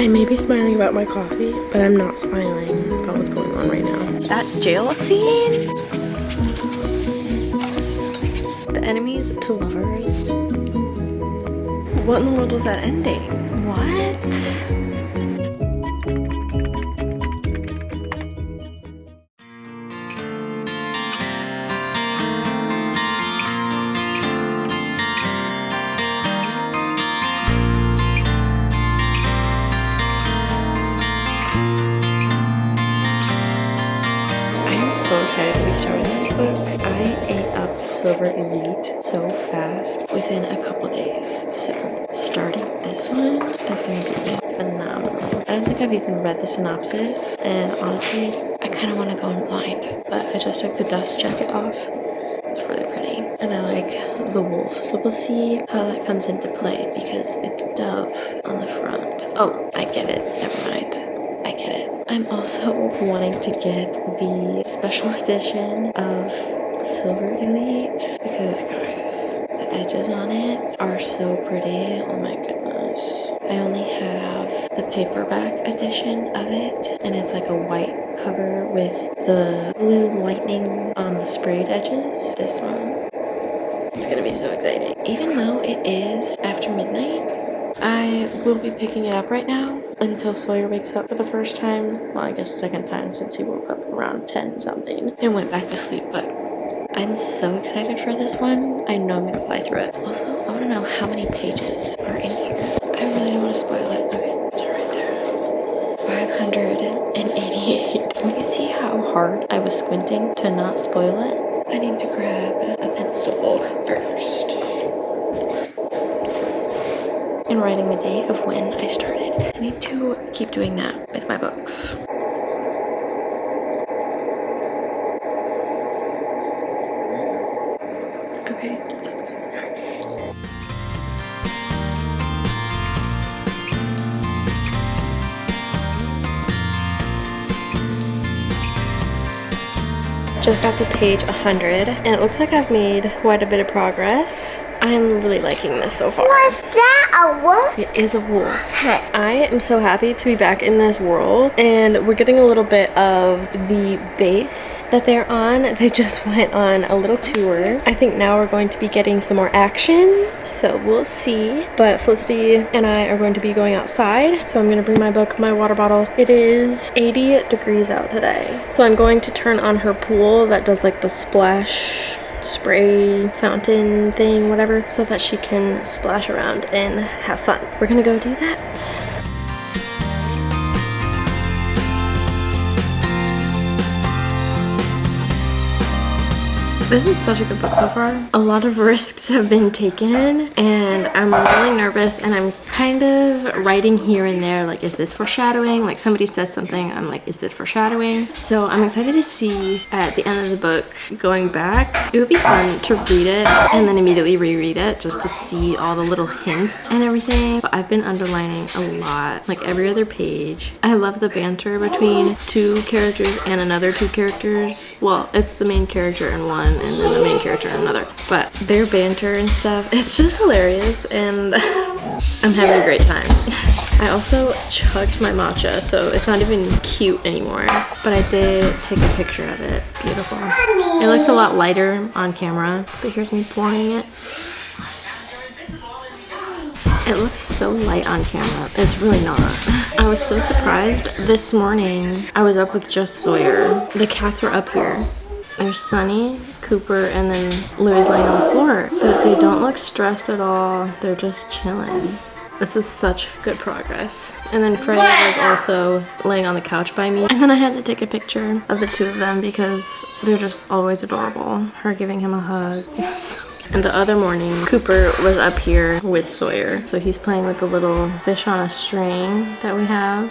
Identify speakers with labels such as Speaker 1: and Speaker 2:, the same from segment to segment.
Speaker 1: I may be smiling about my coffee, but I'm not smiling about what's going on right now. That jail scene? The enemies to lovers. What in the world was that ending? What? So excited to be starting this book. I ate up Silver Elite so fast within a couple days. So starting this one is going to be phenomenal. I don't think I've even read the synopsis, and honestly, I kind of want to go in blind. But I just took the dust jacket off. It's really pretty. And I like the wolf. So we'll see how that comes into play because it's dove on the front. Oh, I get it. Never mind. I get it. I'm also wanting to get the special edition of Silver Elite because, guys, the edges on it are so pretty. Oh my goodness. I only have the paperback edition of it, and it's like a white cover with the blue lightning on the sprayed edges. This one. It's gonna be so exciting. Even though it is after midnight, I will be picking it up right now until Sawyer wakes up for the first time. Well, I guess second time since he woke up around 10 something and went back to sleep. But I'm so excited for this one. I know I'm gonna fly through it. Also, I want to know how many pages are in here. I really don't want to spoil it. Okay, it's right there. 588. Can you see how hard I was squinting to not spoil it? I need to grab a pencil first. And writing the date of when I started. I need to keep doing that with my books. Okay, let's get started. Just got to page 100, and it looks like I've made quite a bit of progress. I'm really liking this so far.
Speaker 2: What's that? A wolf?
Speaker 1: It is a wolf. I am so happy to be back in this world, and we're getting a little bit of the base that they're on. They just went on a little tour. I think now we're going to be getting some more action, so we'll see. But Felicity and I are going to be going outside, so I'm going to bring my book, my water bottle. It is 80 degrees out today, so I'm going to turn on her pool that does like the splash spray fountain thing, whatever, so that she can splash around and have fun. We're gonna go do that. This is such a good book so far. A lot of risks have been taken, and I'm really nervous, and I'm kind of writing here and there, like, is this foreshadowing? Like, somebody says something, I'm like, is this foreshadowing? So I'm excited to see at the end of the book, going back, it would be fun to read it and then immediately reread it just to see all the little hints and everything. But I've been underlining a lot, like every other page. I love the banter between two characters and another two characters. Well, it's the main character in one and then the main character in another, but their banter and stuff, it's just hilarious, and I'm having a great time. I also chugged my matcha, so it's not even cute anymore, but I did take a picture of it. Beautiful. It looks a lot lighter on camera, but here's me pouring it. It looks so light on camera. It's really not. I was so surprised. This morning, I was up with just Sawyer. The cats were up here. There's Sunny, Cooper, and then Louie's laying on the floor. But they don't look stressed at all. They're just chilling. This is such good progress. And then Freya was also laying on the couch by me. And then I had to take a picture of the two of them because they're just always adorable. Her giving him a hug. And the other morning, Cooper was up here with Sawyer. So he's playing with the little fish on a string that we have.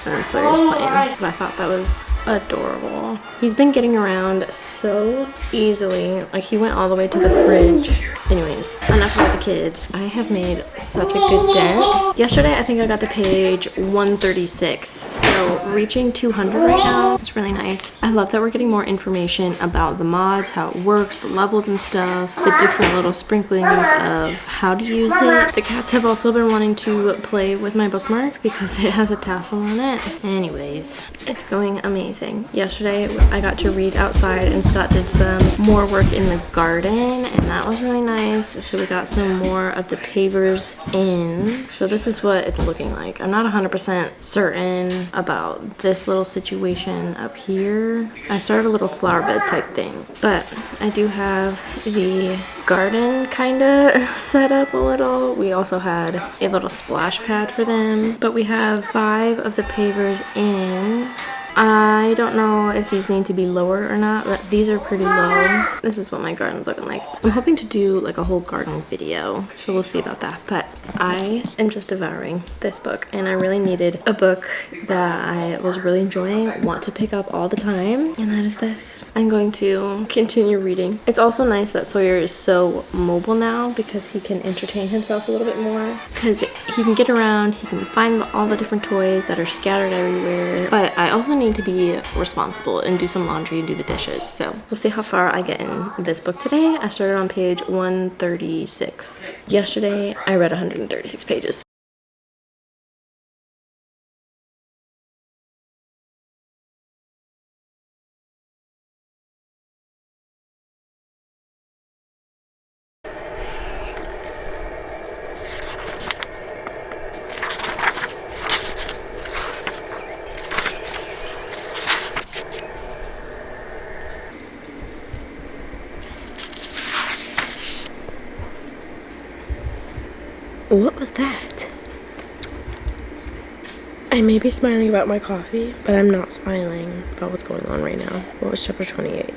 Speaker 1: And Sawyer's playing. But I thought that was adorable. He's been getting around so easily. Like, he went all the way to the fridge. Anyways, enough about the kids. I have made such a good dent. Yesterday, I think I got to page 136. So reaching 200 right now. It's really nice. I love that we're getting more information about the mods, how it works, the levels and stuff, the different little sprinklings of how to use it. The cats have also been wanting to play with my bookmark because it has a tassel on it. Anyways, it's going amazing. Yesterday, I got to read outside and Scott did some more work in the garden, and that was really nice. So we got some more of the pavers in. So this is what it's looking like. I'm not 100% certain about this little situation up here. I started a little flower bed type thing, but I do have the garden kind of set up a little. We also had a little splash pad for them, but we have 5 of the pavers in. I don't know if these need to be lower or not, but these are pretty low. This is what my garden's looking like. I'm hoping to do like a whole garden video, so we'll see about that. But I am just devouring this book, and I really needed a book that I was really enjoying, want to pick up all the time, and that is this. I'm going to continue reading. It's also nice that Sawyer is so mobile now because he can entertain himself a little bit more, because he can get around, he can find all the different toys that are scattered everywhere. But I also need to be responsible and do some laundry and do the dishes. So we'll see how far I get in this book today. I started on page 136. Yesterday, I read 136 pages. What was that? I may be smiling about my coffee, but I'm not smiling about what's going on right now. What was chapter 28?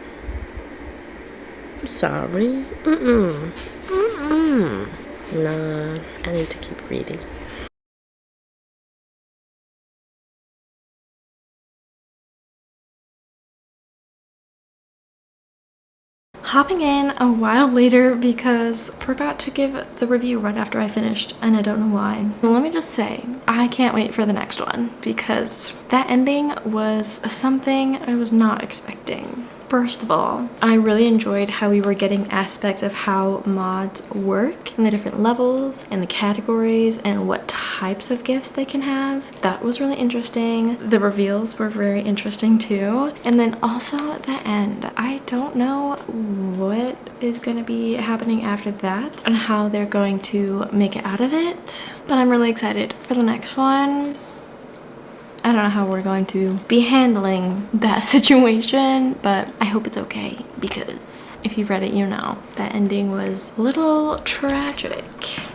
Speaker 1: Sorry. Nah, I need to keep reading. Hopping in a while later because I forgot to give the review right after I finished, and I don't know why. Well, let me just say, I can't wait for the next one because that ending was something I was not expecting. First of all, I really enjoyed how we were getting aspects of how mods work and the different levels and the categories and what types of gifts they can have. That was really interesting. The reveals were very interesting too. And then also at the end, I don't know what is going to be happening after that and how they're going to make it out of it. But I'm really excited for the next one. I don't know how we're going to be handling that situation, but I hope it's okay because if you've read it, you know that ending was a little tragic.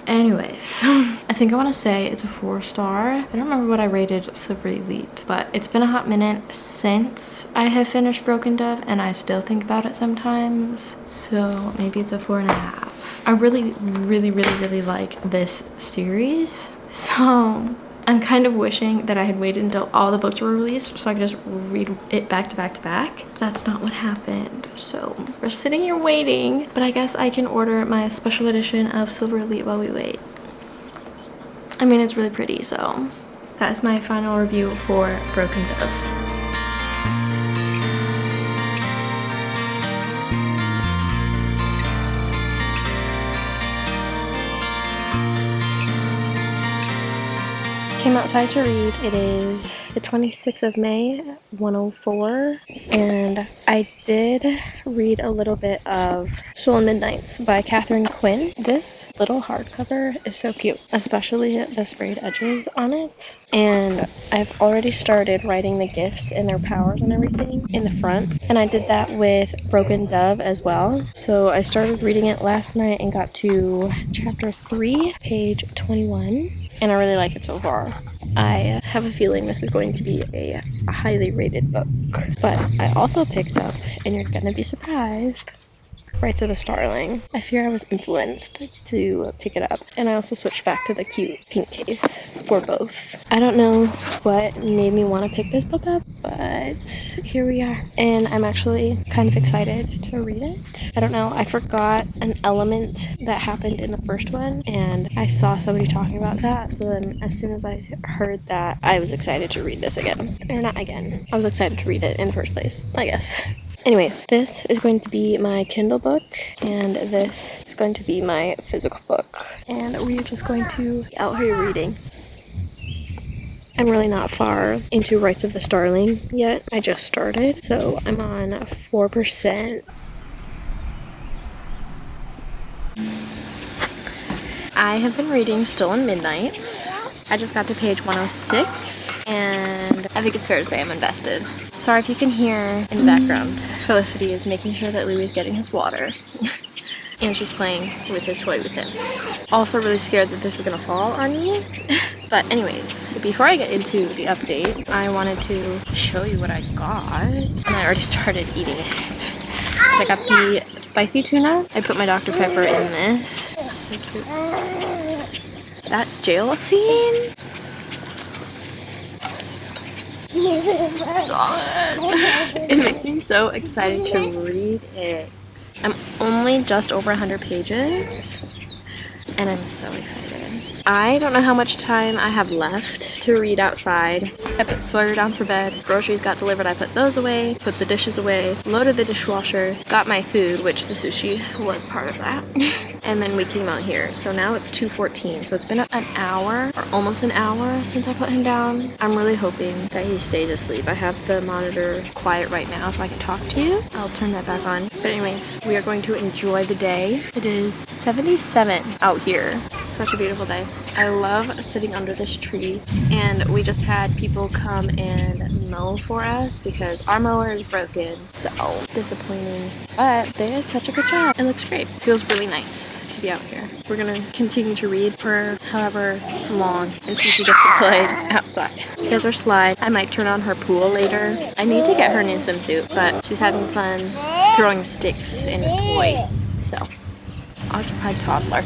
Speaker 1: Anyways, I think I want to say it's a 4-star. I don't remember what I rated Silver Elite, but it's been a hot minute since I have finished Broken Dove and I still think about it sometimes. So maybe it's a 4.5. I really like this series. So I'm kind of wishing that I had waited until all the books were released so I could just read it back to back to back. That's not what happened. So we're sitting here waiting, but I guess I can order my special edition of Silver Elite while we wait. I mean, it's really pretty, so that is my final review for Broken Dove. Came outside to read. It is the 26th of May, 1:04, and I did read a little bit of Stolen Midnights by Catherine Quinn. This little hardcover is so cute, especially the sprayed edges on it. And I've already started writing the gifts and their powers and everything in the front, and I did that with Broken Dove as well. So I started reading it last night and got to chapter 3, page 21. And I really like it so far. I have a feeling this is going to be a highly rated book. But I also picked up, and you're gonna be surprised, Rights of the Starling. I fear I was influenced to pick it up. And I also switched back to the cute pink case for both. I don't know what made me want to pick this book up, but here we are. And I'm actually kind of excited to read it. I don't know, I forgot an element that happened in the first one, and I saw somebody talking about that. So then as soon as I heard that, I was excited to read this again. Or not again. I was excited to read it in the first place, I guess. Anyways, this is going to be my Kindle book, and this is going to be my physical book. And we're just going to be out here reading. I'm really not far into Rights of the Starling yet. I just started, so I'm on 4%. I have been reading Stolen Midnights. I just got to page 106, and I think it's fair to say I'm invested. Sorry if you can hear in the background. Felicity is making sure that Louis is getting his water. And she's playing with his toy with him. Also really scared that this is gonna fall on me. But anyways, before I get into the update, I wanted to show you what I got. And I already started eating it. I got the spicy tuna. I put my Dr. Pepper in this. So cute. That jail scene? It makes me so excited to read it. I'm only just over 100 pages, and I'm so excited. I don't know how much time I have left to read outside. I put Sawyer down for bed, groceries got delivered, I put those away, put the dishes away, loaded the dishwasher, got my food, which the sushi was part of that, and then we came out here. So now it's 2:14, so it's been an hour, or almost an hour since I put him down. I'm really hoping that he stays asleep. I have the monitor quiet right now so I can talk to you. I'll turn that back on. But anyways, we are going to enjoy the day. It is 77 out here. Such a beautiful day. I love sitting under this tree, and we just had people come and mow for us because our mower is broken. So disappointing, but they did such a good job. It looks great. Feels really nice to be out here. We're gonna continue to read for however long and see she gets to play outside. Here's our slide. I might turn on her pool later. I need to get her a new swimsuit, but she's having fun throwing sticks in his toy. So, occupied toddler.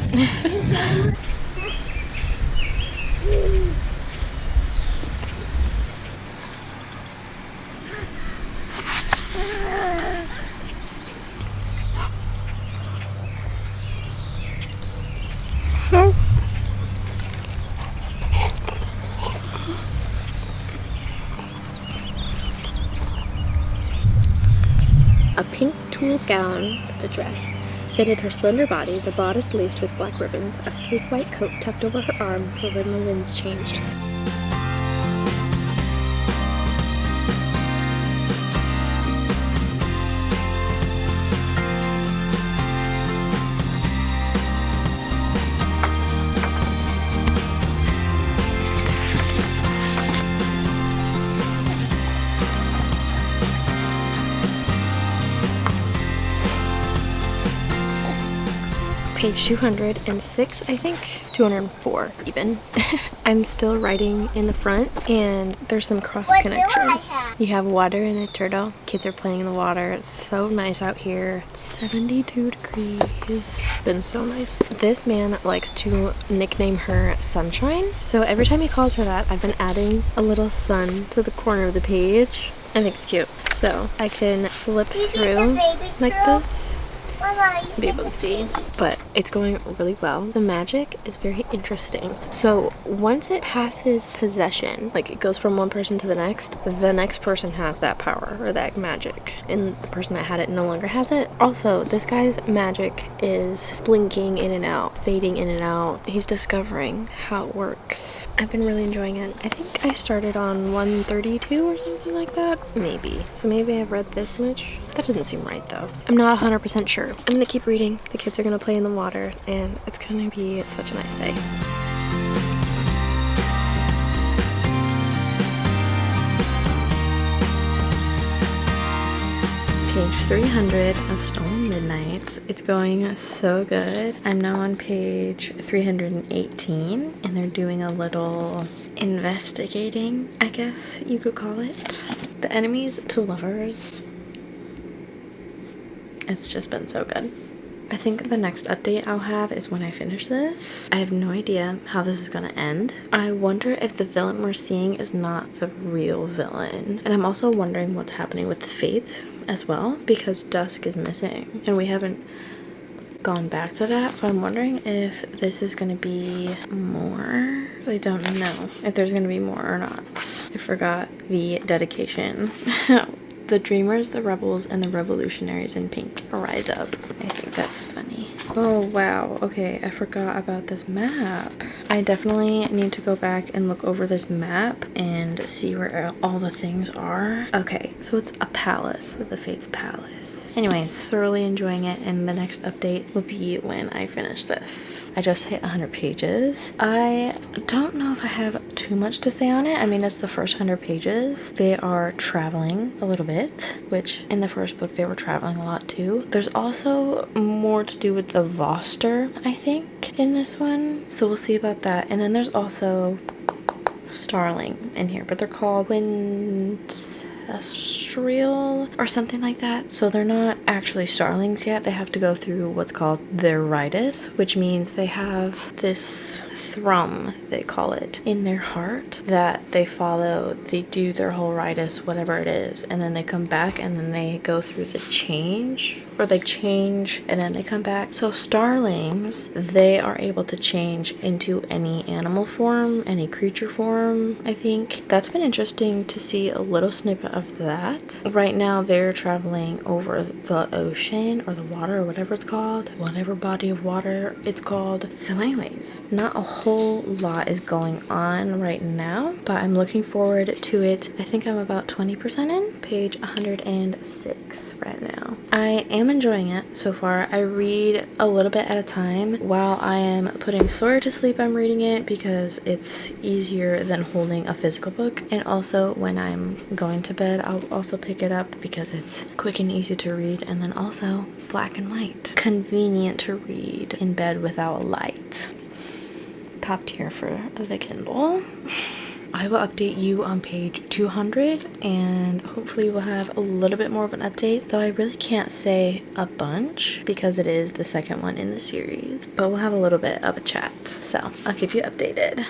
Speaker 1: A pink tulle gown, it's a dress, fitted her slender body, the bodice laced with black ribbons, a sleek white coat tucked over her arm for when the winds changed. Page 206, I think. 204 even. I'm still writing in the front, and there's some cross connection. You have water and a turtle. Kids are playing in the water. It's so nice out here. It's 72 degrees. It's been so nice. This man likes to nickname her Sunshine. So every time he calls her that, I've been adding a little sun to the corner of the page. I think it's cute. So I can flip through like this. Be able to see, but it's going really well. The magic is very interesting. So once it passes possession, like it goes from one person to the next person has that power or that magic, and the person that had it no longer has it. Also, this guy's magic is blinking in and out, fading in and out. He's discovering how it works. I've been really enjoying it. I think I started on 132 or something like that, maybe. So maybe I've read this much. That doesn't seem right though. I'm not 100% sure. I'm gonna keep reading. The kids are gonna play in the water, and it's gonna be such a nice day. Page 300 of Stolen Midnights. It's going so good. I'm now on page 318, and they're doing a little investigating, I guess you could call it. The enemies to lovers. It's just been so good. I think the next update I'll have is when I finish this. I have no idea how this is gonna end. I wonder if the villain we're seeing is not the real villain. And I'm also wondering what's happening with the fates as well, because Dusk is missing and we haven't gone back to that. So I'm wondering if this is gonna be more. I don't know if there's gonna be more or not. I forgot the dedication. The dreamers, the rebels, and the revolutionaries in pink rise up. I think that's funny. Oh wow, okay, I forgot about this map. I definitely need to go back and look over this map and see where all the things are. Okay, so it's a palace, the Fates Palace. Anyways, thoroughly enjoying it, and the next update will be when I finish this. I just hit 100 pages. I don't know if I have too much to say on it. I mean, it's the first 100 pages. They are traveling a little bit, which in the first book they were traveling a lot too. There's also more to do with the Voster, I think, in this one. So we'll see about that. And then there's also Starling in here, but they're called Quintessential or something like that. So they're not actually starlings yet. They have to go through what's called their ritus, which means they have this thrum, they call it, in their heart that they follow. They do their whole ritus, whatever it is, and then they come back and then they go through the change, or they change and then they come back. So starlings, they are able to change into any animal form, any creature form, I think. That's been interesting to see a little snippet of that. Right now they're traveling over the ocean or the water or whatever it's called, whatever body of water it's called. So anyways, not a whole lot is going on right now, but I'm looking forward to it. I think I'm about 20% in, page 106 right now. I am enjoying it so far. I read a little bit at a time. While I am putting Sawyer to sleep, I'm reading it because it's easier than holding a physical book. And also when I'm going to bed, I'll also pick it up because it's quick and easy to read, and then also black and white. Convenient to read in bed without a light. Top tier for the Kindle. I will update you on page 200, and hopefully we'll have a little bit more of an update, though I really can't say a bunch because it is the second one in the series, but we'll have a little bit of a chat, so I'll keep you updated.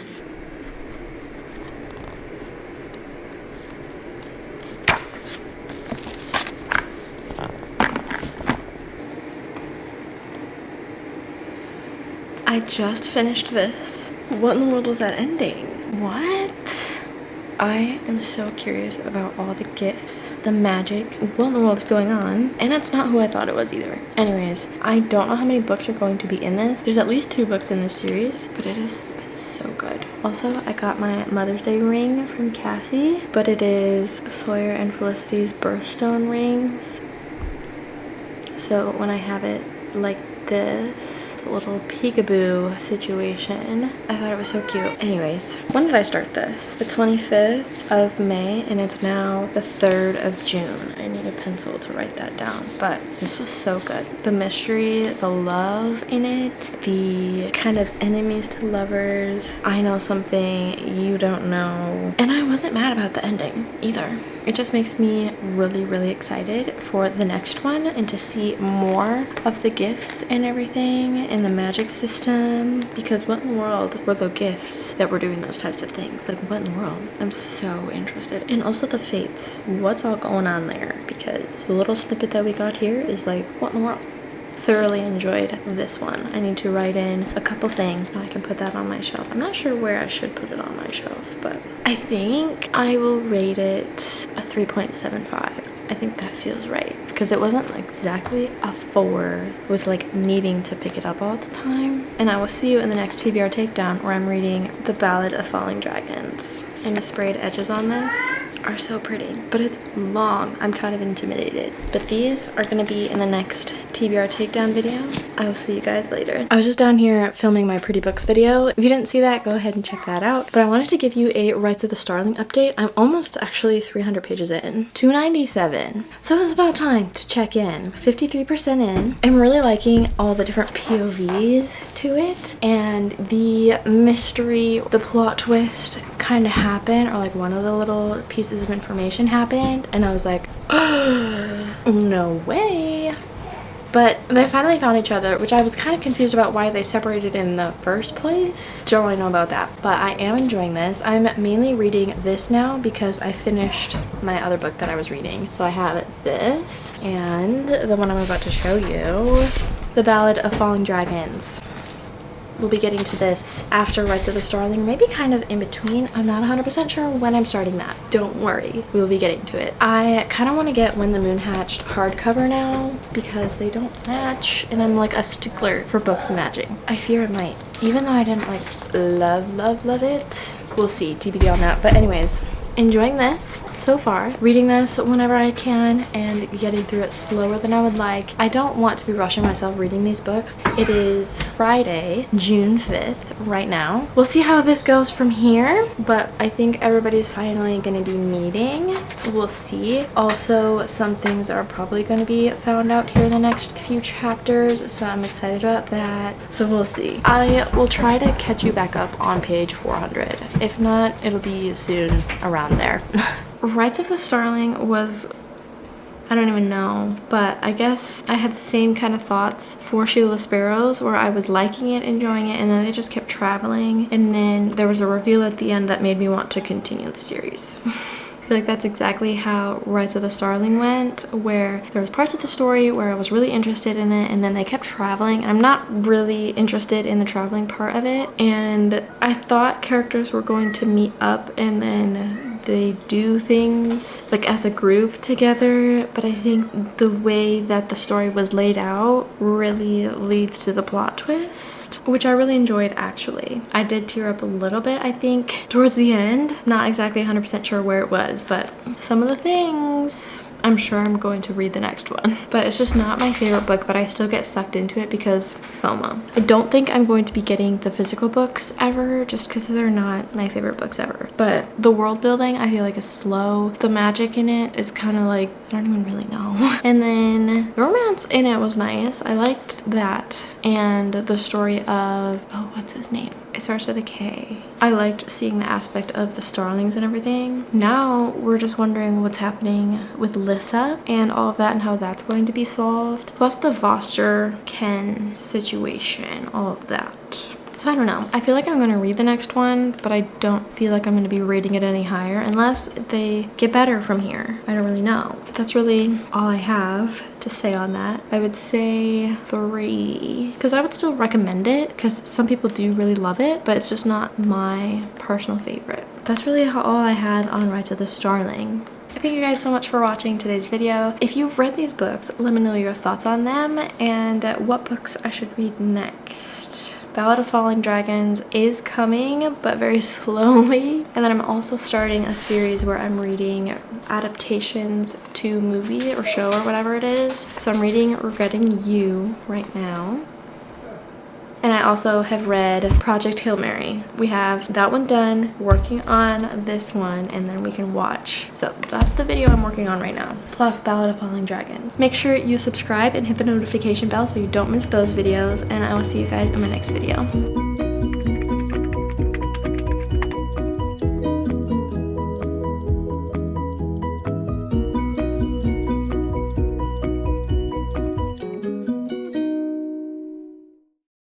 Speaker 1: I just finished this. What in the world was that ending? What? I am so curious about all the gifts, the magic, what in the world is going on, and that's not who I thought it was either. Anyways, I don't know how many books are going to be in this. There's at least 2 books in this series, but it has been so good. Also, I got my Mother's Day ring from Cassie, but it is Sawyer and Felicity's birthstone rings. So when I have it like this, a little peekaboo situation, I thought it was so cute. Anyways, when did I start this? The 25th of May, and it's now the 3rd of June. I need a pencil to write that down, but this was so good. The mystery, the love in it, the kind of enemies to lovers. I know something you don't know, and I wasn't mad about the ending either. It just makes me really, really excited for the next one and to see more of the gifts and everything and the magic system, because what in the world were the gifts that were doing those types of things? Like, what in the world? I'm so interested. And also the fates. What's all going on there? Because the little snippet that we got here is like, what in the world? Thoroughly enjoyed this one. I need to write in a couple things so I can put that on my shelf. I'm not sure where I should put it on my shelf, but I think I will rate it a 3.75. I think that feels right, because it wasn't exactly a 4 with like needing to pick it up all the time. And I will see you in the next TBR takedown, where I'm reading The Ballad of Falling Dragons. And the sprayed edges on this are so pretty, but it's long. I'm kind of intimidated, but these are gonna be in the next TBR takedown video. I will see you guys later. I was just down here filming my pretty books video. If you didn't see that, go ahead and check that out, but I wanted to give you a Rites of the Starling update. I'm almost actually 300 pages in, 297, so it's about time to check in. 53% in. I'm really liking all the different POVs to it, and the mystery, the plot twist kind of happened, or like one of the little pieces of information happened, and I was like, oh, no way. But they finally found each other, which I was kind of confused about why they separated in the first place. Don't really know about that, but I am enjoying this. I'm mainly reading this now because I finished my other book that I was reading. So I have this and the one I'm about to show you, The Ballad of Falling Dragons. We'll be getting to this after Rites of the Starling, maybe kind of in between. I'm not 100% sure when I'm starting that. Don't worry, we will be getting to it. I kind of want to get When the Moon Hatched hardcover now because they don't match, and I'm like a stickler for books matching. I fear it might, even though I didn't like love it. We'll see, TBD on that. But anyways, enjoying this so far, reading this whenever I can and getting through it slower than I would like. I don't want to be rushing myself reading these books. It is Friday, June 5th right now. We'll see how this goes from here, but I think everybody's finally going to be meeting. We'll see. Also, some things are probably going to be found out here in the next few chapters, so I'm excited about that. So we'll see. I will try to catch you back up on page 400. If not, it'll be soon around there. Rites of the Starling was, I don't even know, but I guess I had the same kind of thoughts for Sheila Sparrows, where I was liking it, enjoying it, and then they just kept traveling, and then there was a reveal at the end that made me want to continue the series. I feel like that's exactly how Rites of the Starling went, where there was parts of the story where I was really interested in it, and then they kept traveling, and I'm not really interested in the traveling part of it, and I thought characters were going to meet up and then they do things like as a group together, but I think the way that the story was laid out really leads to the plot twist, which I really enjoyed actually. I did tear up a little bit, I think, towards the end. Not exactly 100% sure where it was, but some of the things, I'm sure I'm going to read the next one. But it's just not my favorite book, but I still get sucked into it because FOMO. I don't think I'm going to be getting the physical books ever, just because they're not my favorite books ever. But the world building I feel like is slow. The magic in it is kind of like, I don't even really know. And then the romance in it was nice. I liked that. And the story of, oh, what's his name? It starts with a K. I liked seeing the aspect of the Starlings and everything. Now we're just wondering what's happening with Lissa and all of that and how that's going to be solved. Plus the Foster Ken situation, all of that. So I don't know. I feel like I'm going to read the next one, but I don't feel like I'm going to be rating it any higher unless they get better from here. I don't really know. But that's really all I have to say on that. I would say 3 because I would still recommend it because some people do really love it, but it's just not my personal favorite. That's really all I had on Rites of the Starling. Thank you guys so much for watching today's video. If you've read these books, let me know your thoughts on them and what books I should read next. Ballad of Falling Dragons is coming, but very slowly. And then I'm also starting a series where I'm reading adaptations to movie or show or whatever it is. So I'm reading Regretting You right now. And I also have read Project Hail Mary. We have that one done, working on this one, and then we can watch. So that's the video I'm working on right now, plus Ballad of Falling Dragons. Make sure you subscribe and hit the notification bell so you don't miss those videos, and I will see you guys in my next video.